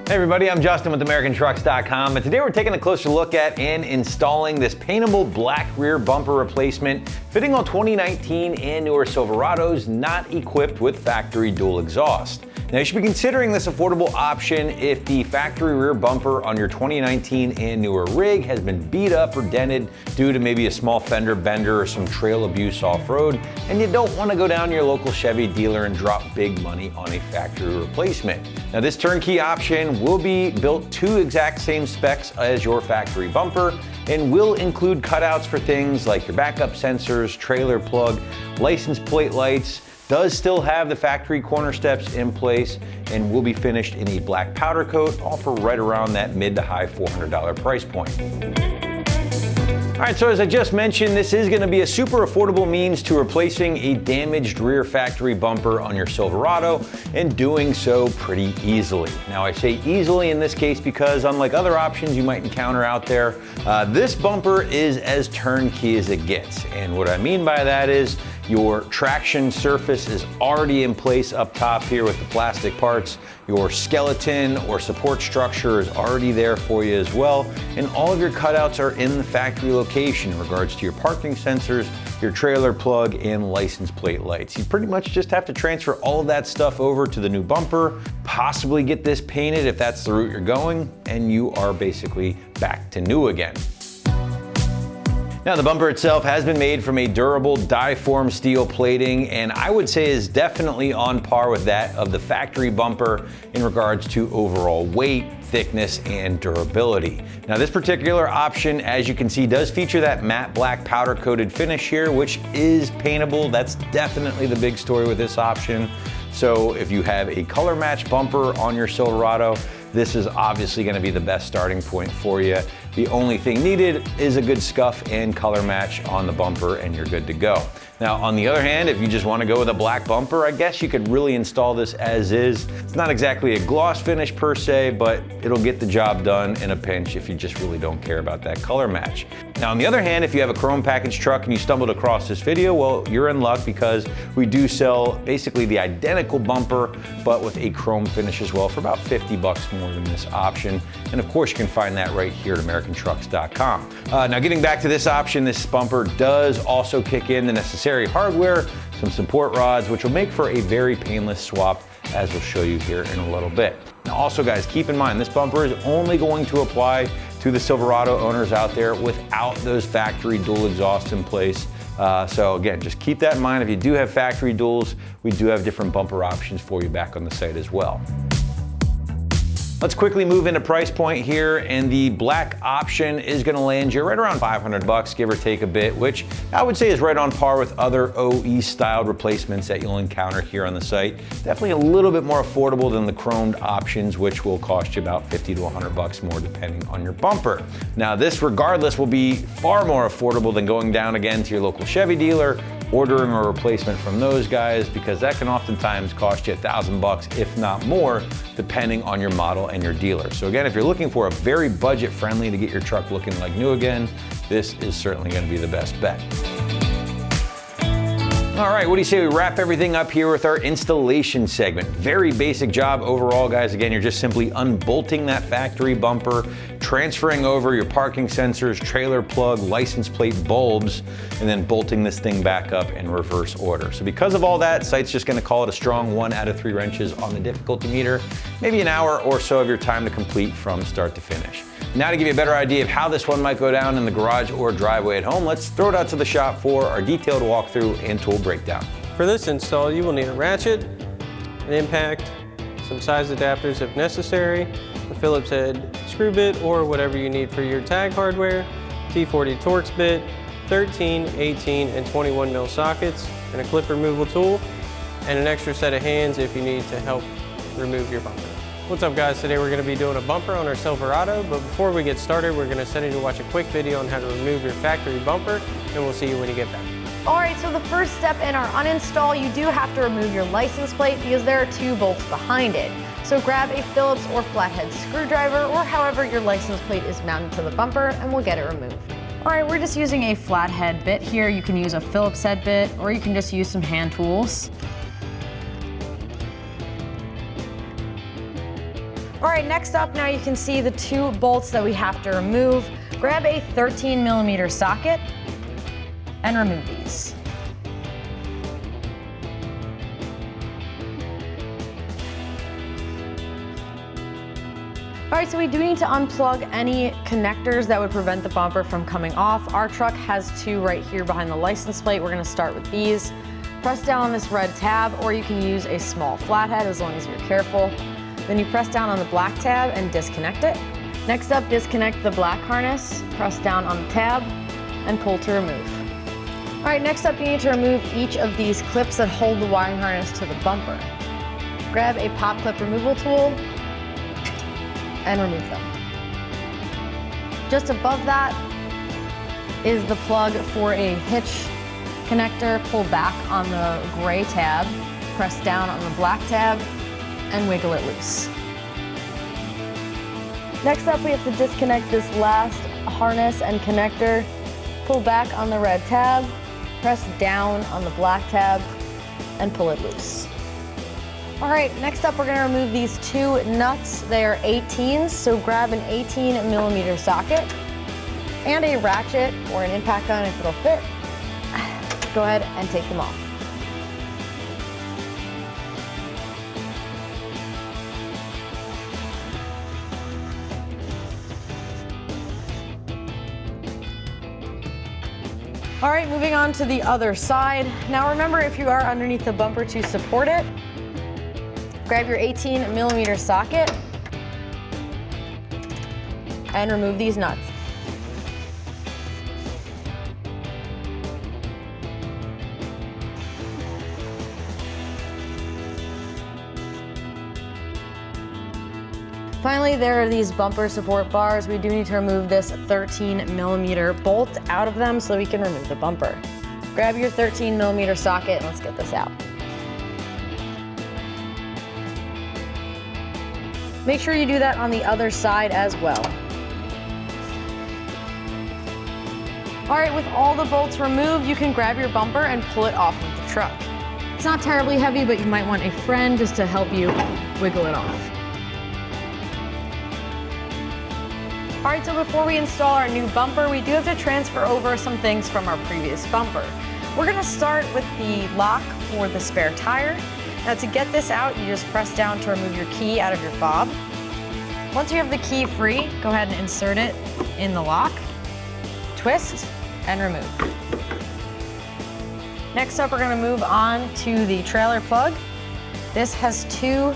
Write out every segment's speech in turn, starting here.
Hey everybody, I'm Justin with AmericanTrucks.com, and today we're taking a closer look at and installing this paintable black rear bumper replacement fitting on 2019 and newer Silverados not equipped with factory dual exhaust. Now you should be considering this affordable option if the factory rear bumper on your 2019 and newer rig has been beat up or dented due to maybe a small fender bender or some trail abuse off-road, and you don't want to go down to your local Chevy dealer and drop big money on a factory replacement. Now this turnkey option will be built to exact same specs as your factory bumper and will include cutouts for things like your backup sensors, trailer plug, license plate lights, does still have the factory corner steps in place, and will be finished in a black powder coat, all for right around that mid to high $400 price point. All right, so as I just mentioned, this is going to be a super affordable means to replacing a damaged rear factory bumper on your Silverado, and doing so pretty easily. Now I say easily in this case because unlike other options you might encounter out there, this bumper is as turnkey as it gets. And what I mean by that is your traction surface is already in place up top here with the plastic parts. Your skeleton or support structure is already there for you as well. And all of your cutouts are in the factory location in regards to your parking sensors, your trailer plug, and license plate lights. You pretty much just have to transfer all of that stuff over to the new bumper, possibly get this painted if that's the route you're going, and you are basically back to new again. Now the bumper itself has been made from a durable die-form steel plating, and I would say is definitely on par with that of the factory bumper in regards to overall weight, thickness, and durability. Now this particular option, as you can see, does feature that matte black powder coated finish here, which is paintable. That's definitely the big story with this option. So if you have a color match bumper on your Silverado, this is obviously going to be the best starting point for you. The only thing needed is a good scuff and color match on the bumper and you're good to go. Now, on the other hand, if you just want to go with a black bumper, I guess you could really install this as is. It's not exactly a gloss finish per se, but it'll get the job done in a pinch if you just really don't care about that color match. Now, on the other hand, if you have a chrome package truck and you stumbled across this video, well, you're in luck because we do sell basically the identical bumper, but with a chrome finish as well for about 50 bucks more than this option. And of course, you can find that right here at AmericanTrucks.com. Now, getting back to this option, this bumper does also kick in the necessary hardware, some support rods, which will make for a very painless swap, as we'll show you here in a little bit. Now also guys, keep in mind, this bumper is only going to apply to the Silverado owners out there without those factory dual exhausts in place. So again, just keep that in mind. If you do have factory duals, we do have different bumper options for you back on the site as well. Let's quickly move into price point here, and the black option is gonna land you right around 500 bucks, give or take a bit, which I would say is right on par with other OE styled replacements that you'll encounter here on the site. Definitely a little bit more affordable than the chromed options, which will cost you about 50 to 100 bucks more depending on your bumper. Now this regardless will be far more affordable than going down again to your local Chevy dealer, ordering a replacement from those guys, because that can oftentimes cost you $1,000, if not more, depending on your model and your dealer. So again, if you're looking for a very budget friendly to get your truck looking like new again, this is certainly going to be the best bet. All right, what do you say we wrap everything up here with our installation segment? Very basic job overall, guys. Again, you're just simply unbolting that factory bumper, transferring over your parking sensors, trailer plug, license plate bulbs, and then bolting this thing back up in reverse order. So because of all that, site's just gonna call it a strong 1 out of 3 wrenches on the difficulty meter, maybe an hour or so of your time to complete from start to finish. Now to give you a better idea of how this one might go down in the garage or driveway at home, let's throw it out to the shop for our detailed walkthrough and tool breakdown. For this install, you will need a ratchet, an impact, some size adapters if necessary, a Phillips head screw bit or whatever you need for your tag hardware, T40 Torx bit, 13, 18, and 21 mil sockets, and a clip removal tool, and an extra set of hands if you need to help remove your bumper. What's up guys, today we're going to be doing a bumper on our Silverado, but before we get started we're going to send you to watch a quick video on how to remove your factory bumper, and we'll see you when you get back. Alright, so the first step in our uninstall, you do have to remove your license plate because there are 2 bolts behind it. So grab a Phillips or flathead screwdriver or however your license plate is mounted to the bumper and we'll get it removed. Alright, we're just using a flathead bit here. You can use a Phillips head bit or you can just use some hand tools. All right, next up, now you can see the 2 bolts that we have to remove. Grab a 13mm socket and remove these. All right, so we do need to unplug any connectors that would prevent the bumper from coming off. Our truck has 2 right here behind the license plate. We're gonna start with these. Press down on this red tab, or you can use a small flathead as long as you're careful. Then you press down on the black tab and disconnect it. Next up, disconnect the black harness, press down on the tab, and pull to remove. All right, next up you need to remove each of these clips that hold the wiring harness to the bumper. Grab a pop clip removal tool and remove them. Just above that is the plug for a hitch connector. Pull back on the gray tab, press down on the black tab, and wiggle it loose. Next up, we have to disconnect this last harness and connector. Pull back on the red tab, press down on the black tab, and pull it loose. All right, next up we're gonna remove these 2 nuts. They are 18s, so grab an 18mm socket and a ratchet or an impact gun if it'll fit. Go ahead and take them off. All right, moving on to the other side. Now remember, if you are underneath the bumper to support it, grab your 18mm socket and remove these nuts. Finally, there are these bumper support bars. We do need to remove this 13mm bolt out of them so we can remove the bumper. Grab your 13mm socket and let's get this out. Make sure you do that on the other side as well. All right, with all the bolts removed, you can grab your bumper and pull it off of the truck. It's not terribly heavy, but you might want a friend just to help you wiggle it off. All right, so before we install our new bumper, we do have to transfer over some things from our previous bumper. We're gonna start with the lock for the spare tire. Now to get this out, you just press down to remove your key out of your fob. Once you have the key free, go ahead and insert it in the lock, twist, and remove. Next up, we're gonna move on to the trailer plug. This has 2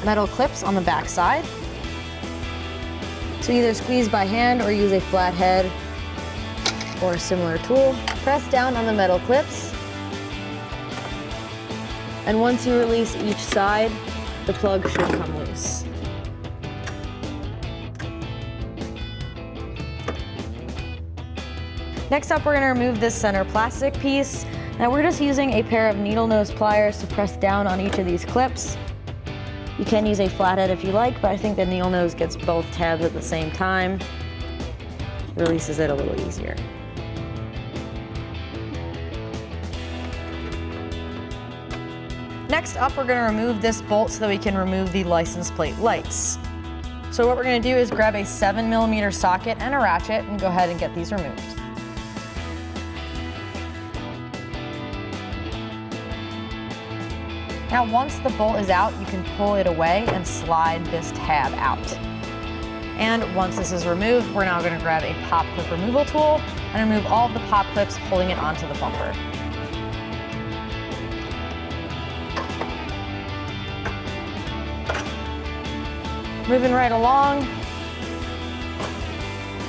metal clips on the back side. So either squeeze by hand or use a flathead or a similar tool. Press down on the metal clips. And once you release each side, the plug should come loose. Next up, we're gonna remove this center plastic piece. Now we're just using a pair of needle nose pliers to press down on each of these clips. You can use a flathead if you like, but I think the needle nose gets both tabs at the same time. Releases it a little easier. Next up, we're gonna remove this bolt so that we can remove the license plate lights. So what we're gonna do is grab a 7mm socket and a ratchet and go ahead and get these removed. Now once the bolt is out, you can pull it away and slide this tab out. And once this is removed, we're now going to grab a pop clip removal tool and remove all of the pop clips holding it onto the bumper. Moving right along.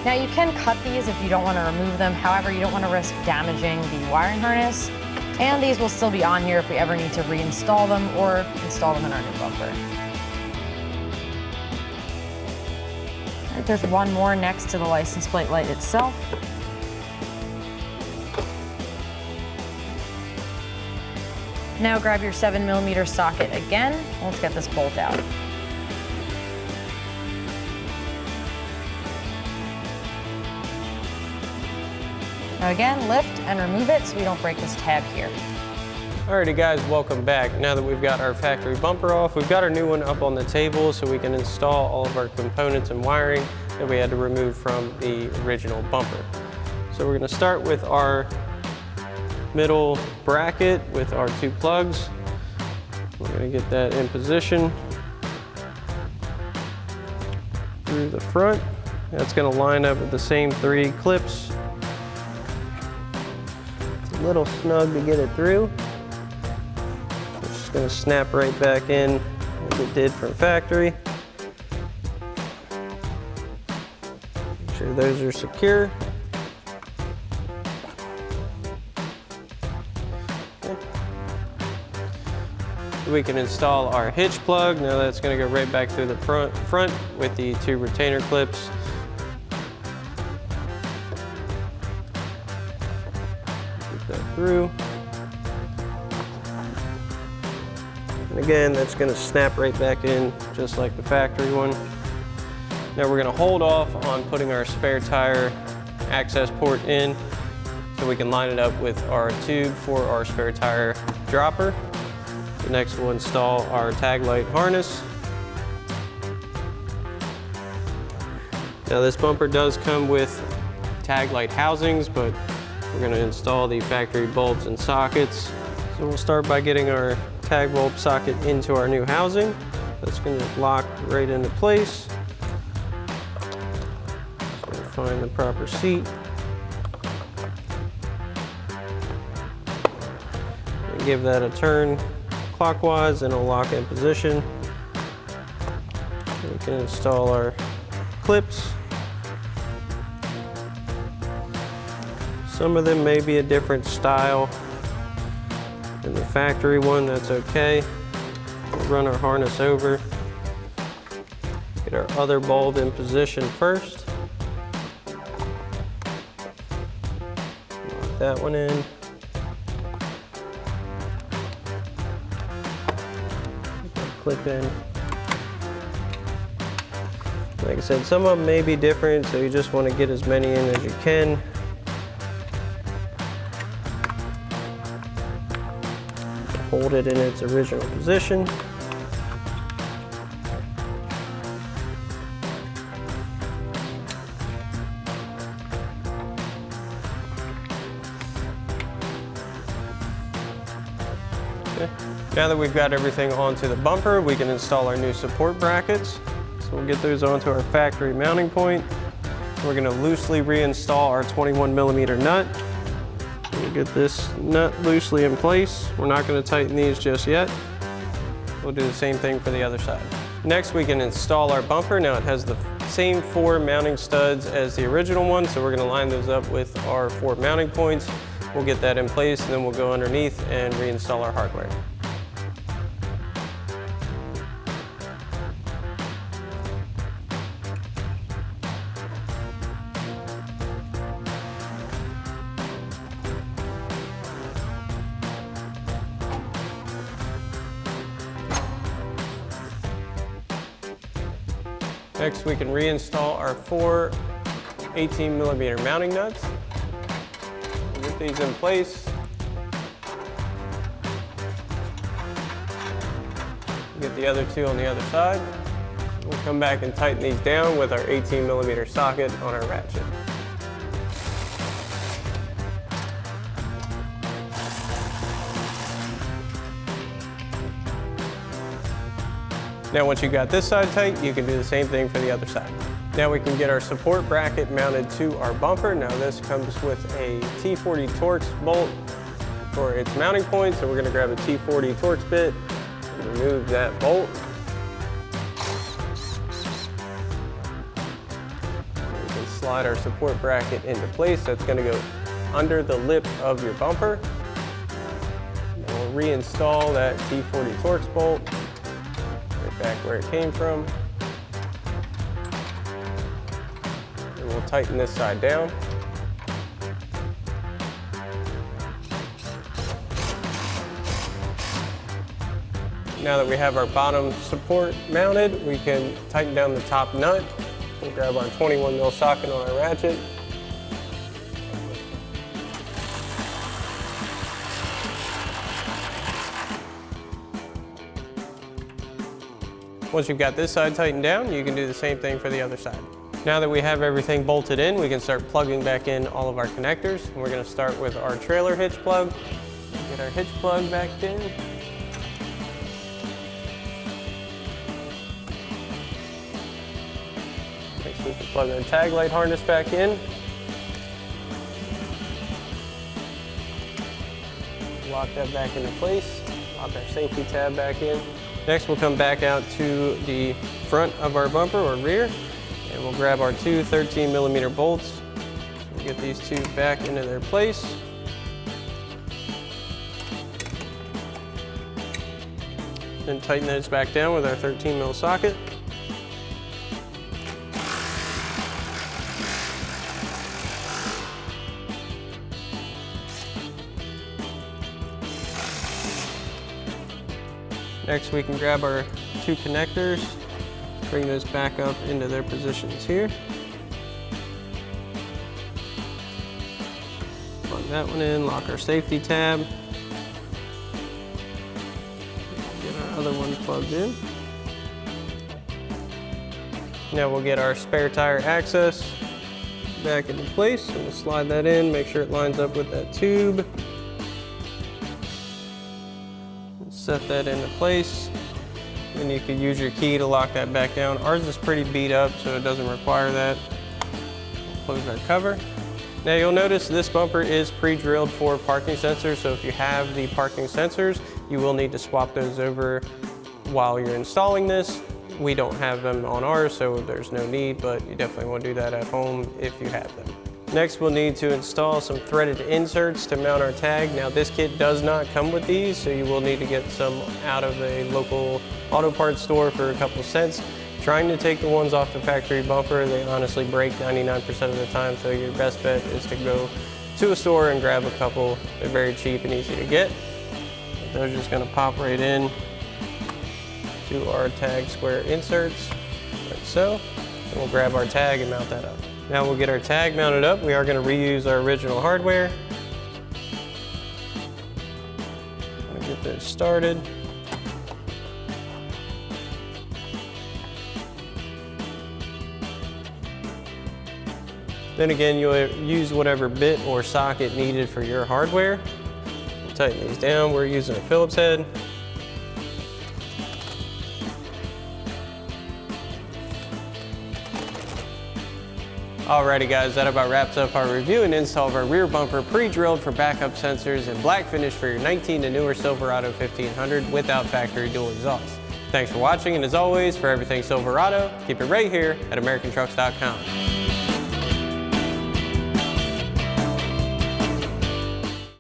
Now you can cut these if you don't want to remove them. However, you don't want to risk damaging the wiring harness. And these will still be on here if we ever need to reinstall them or install them in our new bumper. All right, there's one more next to the license plate light itself. Now grab your 7mm socket again. Let's get this bolt out. Now again, lift and remove it so we don't break this tab here. Alrighty guys, welcome back. Now that we've got our factory bumper off, we've got our new one up on the table so we can install all of our components and wiring that we had to remove from the original bumper. So we're gonna start with our middle bracket with our 2 plugs. We're gonna get that in position through the front. That's gonna line up with the same 3 clips. It's a little snug to get it through. It's just gonna snap right back in as it did from factory. Make sure those are secure. We can install our hitch plug. Now that's going to go right back through the front with the 2 retainer clips. Get that through. And again, that's going to snap right back in just like the factory one. Now we're going to hold off on putting our spare tire access port in so we can line it up with our tube for our spare tire dropper. Next we'll install our tag light harness. Now this bumper does come with tag light housings, but we're going to install the factory bulbs and sockets. So we'll start by getting our tag bulb socket into our new housing. That's going to lock right into place. Just going to find the proper seat. And give that a turn clockwise and it'll lock in position. We can install our clips. Some of them may be a different style than the factory one, that's okay. We'll run our harness over. Get our other bulb in position first. Lock that one in. Clip in. Like I said, some of them may be different, so you just want to get as many in as you can. Hold it in its original position. Now that we've got everything onto the bumper, we can install our new support brackets. So we'll get those onto our factory mounting point. We're going to loosely reinstall our 21mm nut. So we'll get this nut loosely in place. We're not going to tighten these just yet. We'll do the same thing for the other side. Next, we can install our bumper. Now it has the same 4 mounting studs as the original one, so we're going to line those up with our 4 mounting points. We'll get that in place, and then we'll go underneath and reinstall our hardware. Next, we can reinstall our 4 18mm mounting nuts. Get these in place. Get the other 2 on the other side. We'll come back and tighten these down with our 18mm socket on our ratchet. Now once you got this side tight, you can do the same thing for the other side. Now we can get our support bracket mounted to our bumper. Now this comes with a T40 Torx bolt for its mounting point, so we're going to grab a T40 Torx bit, remove that bolt. We can slide our support bracket into place. That's going to go under the lip of your bumper. And we'll reinstall that T40 Torx bolt back where it came from. And we'll tighten this side down. Now that we have our bottom support mounted, we can tighten down the top nut. We'll grab our 21mm socket on our ratchet. Once you've got this side tightened down, you can do the same thing for the other side. Now that we have everything bolted in, we can start plugging back in all of our connectors. And we're going to start with our trailer hitch plug. Get our hitch plug back in. Next we can plug our tag light harness back in. Lock that back into place. Lock our safety tab back in. Next we'll come back out to the front of our bumper or rear, and we'll grab our two 13mm bolts. We'll get these two back into their place. Then tighten those back down with our 13mm socket. Next we can grab our two connectors, bring those back up into their positions here. Plug that one in, lock our safety tab. Get our other one plugged in. Now we'll get our spare tire access back into place, and we'll slide that in, make sure it lines up with that tube. Set that into place. Then you could use your key to lock that back down. Ours is pretty beat up, so it doesn't require that. We'll close our cover. Now you'll notice this bumper is pre-drilled for parking sensors, so if you have the parking sensors, you will need to swap those over while you're installing this. We don't have them on ours, so there's no need, but you definitely want to do that at home if you have them. Next, we'll need to install some threaded inserts to mount our tag. Now this kit does not come with these, so you will need to get some out of a local auto parts store for a couple cents. Trying to take the ones off the factory bumper, they honestly break 99% of the time, so your best bet is to go to a store and grab a couple. They're very cheap and easy to get. They're just gonna pop right in to our tag square inserts, like so. And we'll grab our tag and mount that up. Now we'll get our tag mounted up. We are going to reuse our original hardware. Get those started. Then again, you'll use whatever bit or socket needed for your hardware. We'll tighten these down. We're using a Phillips head. Alrighty guys, that about wraps up our review and install of our rear bumper pre-drilled for backup sensors and black finish for your 19 and newer Silverado 1500 without factory dual exhaust. Thanks for watching, and as always, for everything Silverado, keep it right here at AmericanTrucks.com.